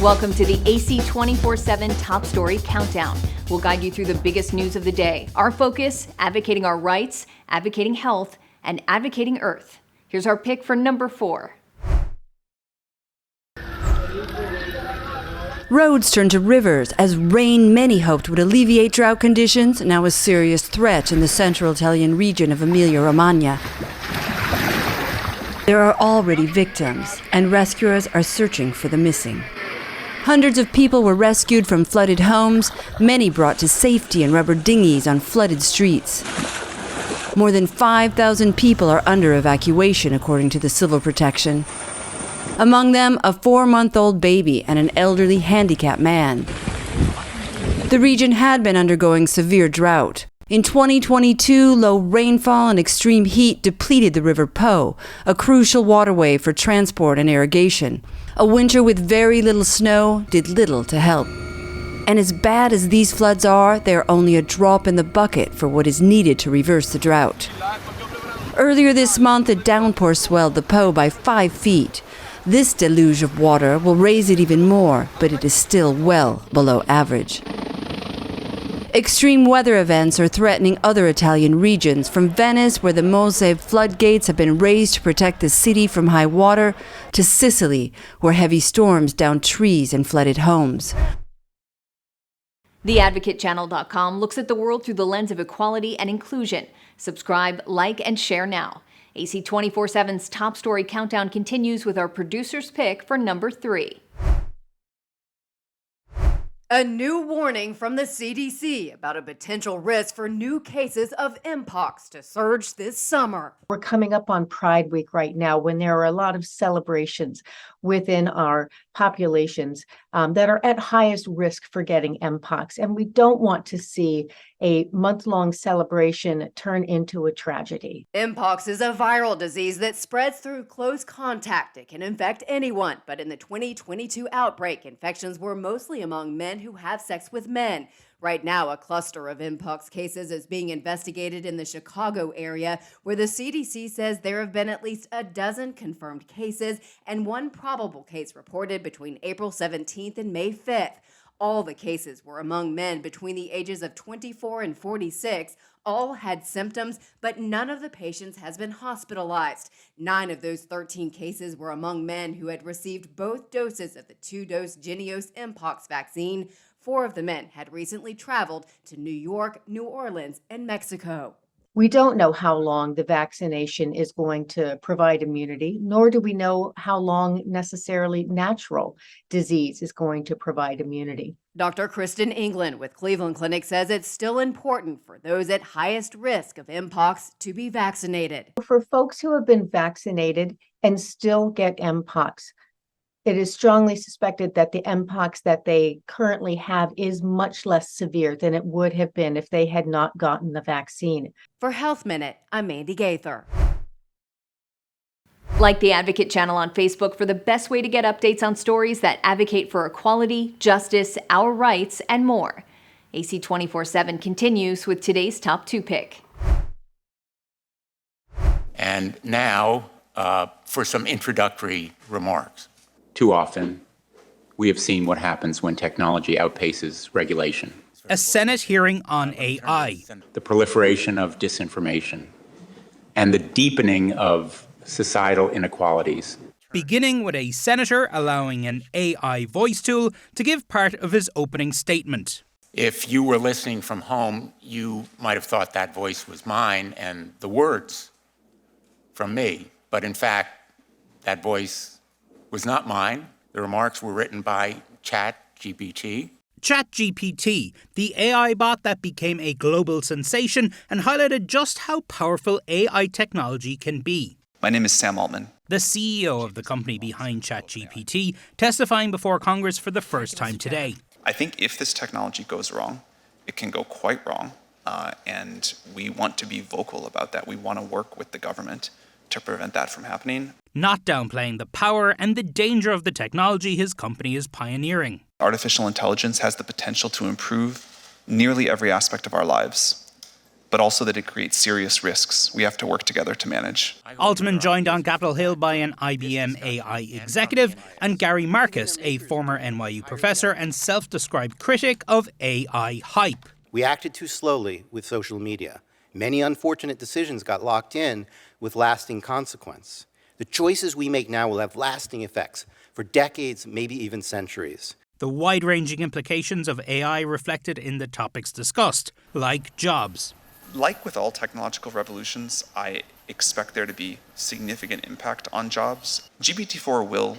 Welcome to the AC 24/7 Top Story Countdown. We'll guide you through the biggest news of the day. Our focus, advocating our rights, advocating health, and advocating Earth. Here's our pick for number 4. Roads turned to rivers as rain many hoped would alleviate drought conditions, now a serious threat in the central Italian region of Emilia-Romagna. There are already victims, and rescuers are searching for the missing. Hundreds of people were rescued from flooded homes, many brought to safety in rubber dinghies on flooded streets. More than 5,000 people are under evacuation, according to the Civil Protection. Among them, a 4-month-old baby and an elderly handicapped man. The region had been undergoing severe drought. In 2022, low rainfall and extreme heat depleted the River Po, a crucial waterway for transport and irrigation. A winter with very little snow did little to help. And as bad as these floods are, they are only a drop in the bucket for what is needed to reverse the drought. Earlier this month, a downpour swelled the Po by 5 feet. This deluge of water will raise it even more, but it is still well below average. Extreme weather events are threatening other Italian regions, from Venice, where the Mose floodgates have been raised to protect the city from high water, to Sicily, where heavy storms downed trees and flooded homes. TheAdvocateChannel.com looks at the world through the lens of equality and inclusion. Subscribe, like, and share now. AC 24/7's Top Story Countdown continues with our producer's pick for number 3. A new warning from the CDC about a potential risk for new cases of MPOX to surge this summer. We're coming up on Pride Week right now, when there are a lot of celebrations within our populations that are at highest risk for getting MPOX. And we don't want to see a month-long celebration turn into a tragedy. MPOX is a viral disease that spreads through close contact. It can infect anyone, but in the 2022 outbreak, infections were mostly among men who have sex with men. Right now, a cluster of MPOX cases is being investigated in the Chicago area, where the CDC says there have been at least a dozen confirmed cases and 1 probable case reported between April 17th and May 5th. All the cases were among men between the ages of 24 and 46. All had symptoms, but none of the patients has been hospitalized. 9 of those 13 cases were among men who had received both doses of the 2-dose Jynneos Mpox vaccine. 4 of the men had recently traveled to New York, New Orleans, and Mexico. We don't know how long the vaccination is going to provide immunity, nor do we know how long necessarily natural disease is going to provide immunity. Dr. Kristen England with Cleveland Clinic says it's still important for those at highest risk of MPOX to be vaccinated. For folks who have been vaccinated and still get MPOX, it is strongly suspected that the MPOX that they currently have is much less severe than it would have been if they had not gotten the vaccine. For Health Minute, I'm Mandy Gaither. Like the Advocate Channel on Facebook for the best way to get updates on stories that advocate for equality, justice, our rights, and more. AC 24/7 continues with today's top 2 pick. And now for some introductory remarks. Too often, we have seen what happens when technology outpaces regulation. A Senate hearing on AI. The proliferation of disinformation and the deepening of societal inequalities. Beginning with a senator allowing an AI voice tool to give part of his opening statement. If you were listening from home, you might have thought that voice was mine and the words from me. But in fact, that voice was not mine. The remarks were written by ChatGPT. ChatGPT, the AI bot that became a global sensation and highlighted just how powerful AI technology can be. My name is Sam Altman. The CEO of the company behind ChatGPT testifying before Congress for the first time today. I think if this technology goes wrong, it can go quite wrong. And we want to be vocal about that. We want to work with the government to prevent that from happening. Not downplaying the power and the danger of the technology his company is pioneering. Artificial intelligence has the potential to improve nearly every aspect of our lives. but also that it creates serious risks we have to work together to manage. Altman joined on Capitol Hill by an IBM AI executive and Gary Marcus, a former NYU professor and self-described critic of AI hype. We acted too slowly with social media. Many unfortunate decisions got locked in with lasting consequence. The choices we make now will have lasting effects for decades, maybe even centuries. The wide-ranging implications of AI reflected in the topics discussed, like jobs. Like with all technological revolutions, I expect there to be significant impact on jobs. GPT-4 will,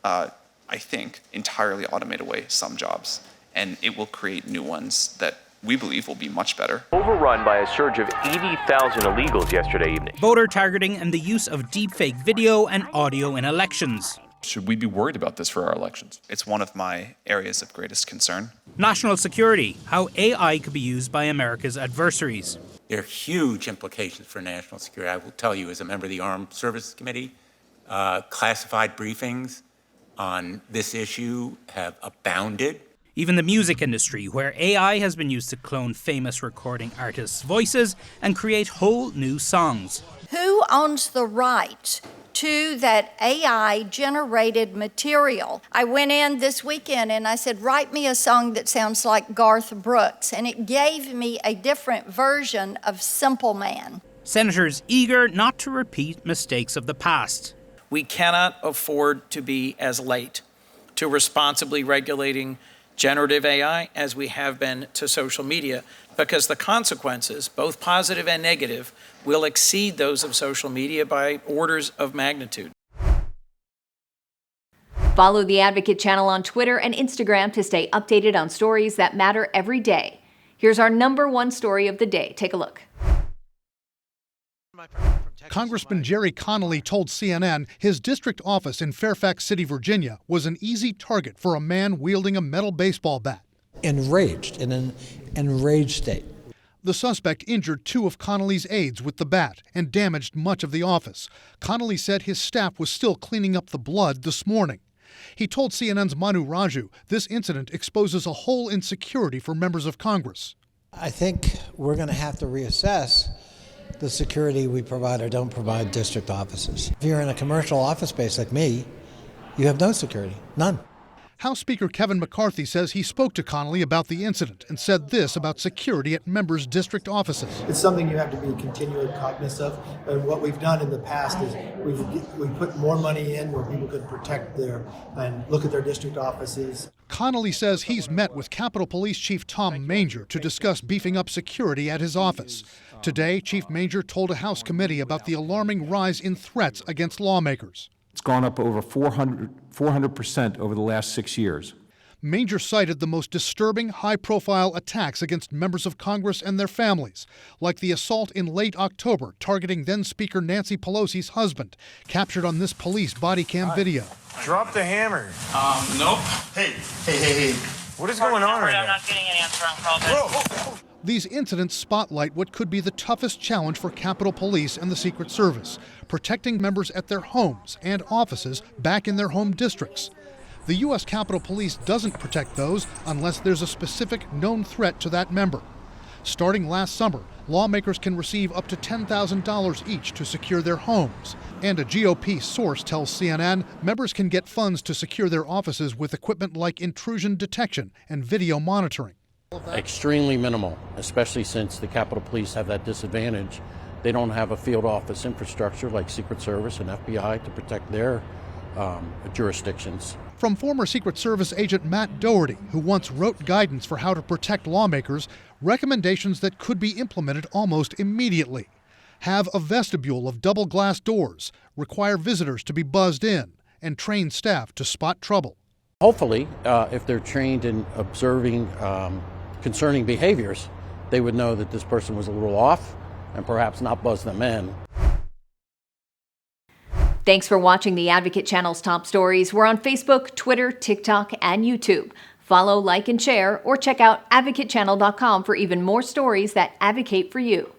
I think, entirely automate away some jobs, and it will create new ones that we believe will be much better. Overrun by a surge of 80,000 illegals yesterday evening. Voter targeting and the use of deepfake video and audio in elections. Should we be worried about this for our elections? It's one of my areas of greatest concern. National security, how AI could be used by America's adversaries. There are huge implications for national security. I will tell you, as a member of the Armed Services Committee, classified briefings on this issue have abounded. Even the music industry, where AI has been used to clone famous recording artists' voices and create whole new songs. Who owns the right to that AI-generated material? I went in this weekend and I said, write me a song that sounds like Garth Brooks, and it gave me a different version of Simple Man. Senators eager not to repeat mistakes of the past. We cannot afford to be as late to responsibly regulating generative AI as we have been to social media, because the consequences, both positive and negative, will exceed those of social media by orders of magnitude. Follow the Advocate channel on Twitter and Instagram to stay updated on stories that matter every day. Here's our #1 story of the day. Take a look. Congressman Jerry Connolly told CNN his district office in Fairfax City, Virginia, was an easy target for a man wielding a metal baseball bat. Enraged, in an enraged state. The suspect injured 2 of Connolly's aides with the bat and damaged much of the office. Connolly said his staff was still cleaning up the blood this morning. He told CNN's Manu Raju this incident exposes a hole in security for members of Congress. I think we're going to have to reassess the security we provide or don't provide district offices. If you're in a commercial office space like me, you have no security, none. House Speaker Kevin McCarthy says he spoke to Connolly about the incident and said this about security at members' district offices. It's something you have to be continually cognizant of. And what we've done in the past is we've put more money in where people could protect and look at their district offices. Connolly says he's met with Capitol Police Chief Tom Manger to discuss beefing up security at his office. Today, Chief Manger told a House committee about the alarming rise in threats against lawmakers. It's gone up over 400% over the last 6 years. Manger cited the most disturbing, high-profile attacks against members of Congress and their families, like the assault in late October targeting then-Speaker Nancy Pelosi's husband, captured on this police body cam video. Drop the hammer. Nope. Hey. What is going on right now? I'm not getting an answer on calls. These incidents spotlight what could be the toughest challenge for Capitol Police and the Secret Service, protecting members at their homes and offices back in their home districts. The U.S. Capitol Police doesn't protect those unless there's a specific known threat to that member. Starting last summer, lawmakers can receive up to $10,000 each to secure their homes. And a GOP source tells CNN members can get funds to secure their offices with equipment like intrusion detection and video monitoring. Extremely minimal, especially since the Capitol Police have that disadvantage. They don't have a field office infrastructure like Secret Service and FBI to protect their jurisdictions. From former Secret Service agent Matt Doherty, who once wrote guidance for how to protect lawmakers, recommendations that could be implemented almost immediately. Have a vestibule of double glass doors, require visitors to be buzzed in, and train staff to spot trouble. Hopefully, if they're trained in observing concerning behaviors, they would know that this person was a little off and perhaps not buzz them in. Thanks for watching the Advocate Channel's top stories. We're on Facebook, Twitter, TikTok, and YouTube. Follow, like, and share, or check out advocatechannel.com for even more stories that advocate for you.